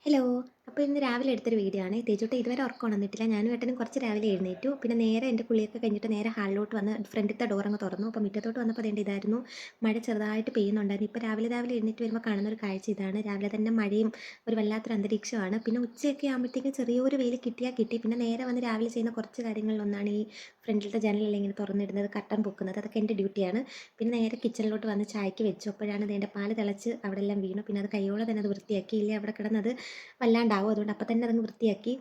Hello. അപ്പോൾ ഇന്ന് രാവിലെ എടുത്തൊരു വീഡിയോ ആണ്. തേജുട്ട ഇതുവരെ ഉറക്കം ഉണർന്നിട്ടില്ല. ഞാനും ഏട്ടനും കുറച്ച് രാവിലെ എഴുന്നേറ്റു. പിന്നെ നേരെ എൻ്റെ കുളിയൊക്കെ കഴിഞ്ഞിട്ട് നേരെ ഹാളിലോട്ട് വന്ന് ഫ്രണ്ടിലത്തെ ഡോർ അങ്ങ് തുറന്നു. അപ്പോൾ മുറ്റത്തോട്ട് വന്നപ്പോൾ അതേണ്ട ഇതായിരുന്നു. മഴ ചെറുതായിട്ട് പെയ്യുന്നുണ്ടായിരുന്നു. ഇപ്പോൾ രാവിലെ രാവിലെ എഴുന്നേറ്റ് വരുമ്പോൾ കാണുന്ന ഒരു കാഴ്ച ഇതാണ്. രാവിലെ തന്നെ മഴയും ഒരു വല്ലാത്തൊരു അന്തരീക്ഷമാണ്. പിന്നെ ഉച്ചയൊക്കെ ആകുമ്പോഴത്തേക്കും ചെറിയൊരു വെയിൽ കിട്ടിയാൽ കിട്ടി. പിന്നെ നേരെ വന്ന് രാവിലെ ചെയ്യുന്ന കുറച്ച് കാര്യങ്ങളിലൊന്നാണ് ഈ ഫ്രണ്ടിലത്തെ ജനലെല്ലാം ഇങ്ങനെ തുറന്നിടുന്നത്, കർട്ടൻ പൊക്കുന്നത്. അതൊക്കെ എൻ്റെ ഡ്യൂട്ടിയാണ്. പിന്നെ നേരെ കിച്ചണിലോട്ട് വന്ന് ചായക്ക് വെച്ചു. അപ്പോഴാണ് അതിൻ്റെ പാല് തിളച്ച് അവിടെ എല്ലാം വീണു. പിന്നെ അത് കൈയോടെ തന്നെ അത് വൃത്തിയാക്കി. ഇല്ലേ അവിടെ കിടന്നത് വല്ലാണ്ടാവും. അതുകൊണ്ട് അപ്പം തന്നെ അതങ്ങ് വൃത്തിയാക്കി.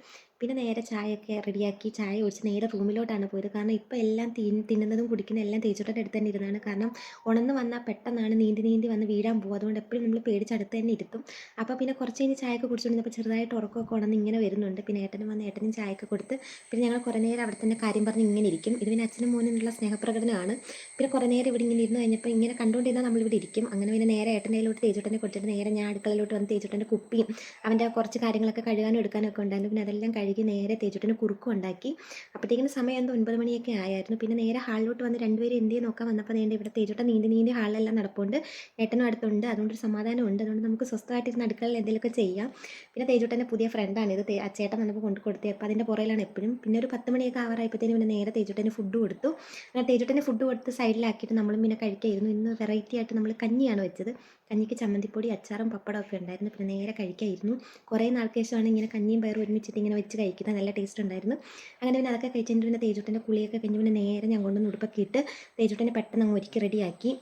പിന്നെ നേരെ ചായയൊക്കെ റെഡിയാക്കി ചായ കുടിച്ച് നേരെ റൂമിലോട്ടാണ് പോയത്. കാരണം ഇപ്പോൾ എല്ലാം തിന്നുന്നതും കുടിക്കുന്നതും എല്ലാം തേജുട്ടൻ്റെ അടുത്ത് തന്നെ ഇരുന്നാണ്. കാരണം ഉണർന്ന് വന്നാൽ പെട്ടെന്നാണ് നീന്തി നീന്തി വന്ന് വീഴാൻ പോകും. അതുകൊണ്ട് എപ്പോഴും നമ്മൾ പേടിച്ച് അടുത്ത് തന്നെ ഇരുത്തും. അപ്പോൾ പിന്നെ കുറച്ച് കഴിഞ്ഞ് ചായയൊക്കെ കുടിച്ചുകൊണ്ടിരുന്നപ്പോൾ ചെറുതായിട്ട് ഉറക്കമൊക്കെ ഉണർന്ന് ഇങ്ങനെ വരുന്നുണ്ട്. പിന്നെ ഏട്ടനും വന്ന് ഏട്ടനും ചായയൊക്കെ കൊടുത്ത് പിന്നെ ഞങ്ങൾ കുറേ നേരം അവിടെ തന്നെ കാര്യം പറഞ്ഞ് ഇങ്ങനെ ഇരിക്കും. ഇത് പിന്നെ അച്ഛനും മോനുള്ള സ്നേഹപ്രകടനമാണ്. പിന്നെ കുറേ നേരം ഇവിടെ ഇങ്ങനെ ഇരുന്ന് കഴിഞ്ഞപ്പോൾ ഇങ്ങനെ കണ്ടുകൊണ്ടിരുന്നാൽ നമ്മളിവിടെ ഇരിക്കും. അങ്ങനെ പിന്നെ നേരെ ഏട്ടൻ്റെ കയ്യിലോട്ട് തേജുട്ടനെ കൊടുത്തിട്ട് നേരെ ഞാൻ അടുക്കളയിലോട്ട് വന്ന് തേജുട്ടൻ്റെ കുപ്പിയും അവൻ്റെ കുറച്ച് കാര്യങ്ങളൊക്കെ കഴുകാനും എടുക്കാനൊക്കെ ഉണ്ടായിരുന്നു. പിന്നെ അതെല്ലാം കഴുകി നേരെ തേജുട്ടന് കുറുക്കും ഉണ്ടാക്കി. അപ്പോഴത്തേക്കിനും സമയം എന്തോ 9 മണിയൊക്കെ ആയായിരുന്നു. പിന്നെ നേരെ ഹാളിലോട്ട് വന്ന് രണ്ടുപേരും എന്ത് ചെയ്ത് നോക്കാൻ വന്നപ്പോൾ നേരെ ഇവിടെ തേജുട്ടൻ നീന്തി നീന്തി ഹാളിലെല്ലാം നടപ്പുണ്ട്. ഏട്ടനും അടുത്തുണ്ട്. അതുകൊണ്ടൊരു സമാധാനമുണ്ട്. അതുകൊണ്ട് നമുക്ക് സ്വസ്ഥമായിട്ടിരുന്ന് അടുക്കളയിൽ എന്തെങ്കിലുമൊക്കെ ചെയ്യാം. പിന്നെ തേജുട്ടൻ്റെ പുതിയ ഫ്രണ്ടാണ് ഇത്. അച്ചേട്ടൻ വന്നപ്പോൾ കൊണ്ട് കൊടുത്തത്. അപ്പോൾ അതിൻ്റെ പുറയിലാണ് എപ്പോഴും. പിന്നെ ഒരു 10 മണിയൊക്കെ ആവാറായപ്പോഴത്തേനും പിന്നെ നേരെ തേജുട്ടന് ഫുഡ് കൊടുത്തു. അങ്ങനെ തേജുട്ടന് ഫുഡ് കൊടുത്ത് സൈഡിലാക്കിയിട്ട് നമ്മളും പിന്നെ കഴിക്കായിരുന്നു. ഇന്ന് വെറൈറ്റി ആയിട്ട് നമ്മൾ കഞ്ഞിയാണ് വെച്ചത്. കഞ്ഞിക്ക് ചമ്മന്തിപ്പൊടി, അച്ചാറും പപ്പടമൊക്കെ ഉണ്ടായിരുന്നു. പിന്നെ നേരെ കഴിക്കായിരുന്നു. കുറേ നാൾക്ക് ശേഷമാണ് ഇങ്ങനെ കഞ്ഞിയും പയറും ഒരുമിച്ചിട്ട് ഇങ്ങനെ വെച്ച് കഴിക്കുന്നത്. നല്ല ടേസ്റ്റ് ഉണ്ടായിരുന്നു. അങ്ങനെ പിന്നെ അതൊക്കെ കഴിച്ചിട്ട് പിന്നെ തേജുട്ടൻ്റെ കുളിയൊക്കെ കഴിഞ്ഞ് പിന്നെ നേരെ ഞാൻ കൊണ്ടുവന്ന് ഉടുപ്പൊക്കെ ഇട്ട് തേജുട്ടനെ പെട്ടെന്ന് അങ്ങ് ഒരുക്കി റെഡിയാക്കി.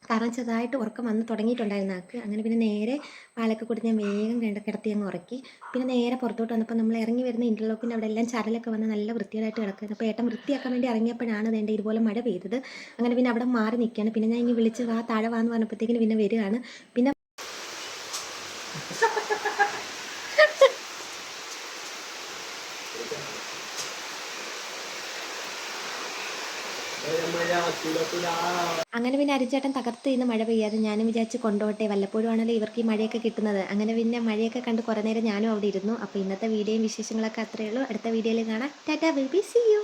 കാരണം ചെറുതായിട്ട് ഉറക്കം വന്ന് തുടങ്ങിയിട്ടുണ്ടായിരുന്നു ആൾക്ക്. അങ്ങനെ പിന്നെ നേരെ പാലൊക്കെ കൊടുത്ത് ഞാൻ വേഗം കിടത്തി അങ്ങ് ഉറക്കി. പിന്നെ നേരെ പുറത്തോട്ട് വന്നപ്പോൾ നമ്മൾ ഇറങ്ങി വരുന്ന ഇൻ്റർലോക്കിൻ്റെ അവിടെ എല്ലാം ചരലൊക്കെ വന്ന് നല്ല വൃത്തിയായിട്ട് കിടക്കുന്നത്. അപ്പോൾ ഏട്ടൻ വൃത്തിയാക്കാൻ വേണ്ടി ഇറങ്ങിയപ്പോഴാണ് വേണ്ട ഇതുപോലെ മഴ പെയ്തത്. അങ്ങനെ പിന്നെ അവിടെ മാറി നിൽക്കുകയാണ്. പിന്നെ ഞാൻ ഇങ്ങനെ വിളിച്ച് വാ താഴെ വാന്ന് പറഞ്ഞപ്പോഴത്തേക്കിന് പിന്നെ വരികയാണ്. പിന്നെ അങ്ങനെ പിന്നെ അരിച്ചേട്ടൻ തകർത്ത് ഇന്ന് മഴ പെയ്യാതെ ഞാനും വിചാരിച്ച് കൊണ്ടോട്ടെ, വല്ലപ്പോഴും ആണല്ലോ ഇവർക്ക് ഈ മഴയൊക്കെ കിട്ടുന്നത്. അങ്ങനെ പിന്നെ മഴയൊക്കെ കണ്ട് കുറേ നേരം ഞാനും അവിടെ ഇരുന്നു. അപ്പോൾ ഇന്നത്തെ വീഡിയോയും വിശേഷങ്ങളൊക്കെ അത്രയേ ഉള്ളൂ. അടുത്ത വീഡിയോയിൽ കാണാം. Tata baby, see U.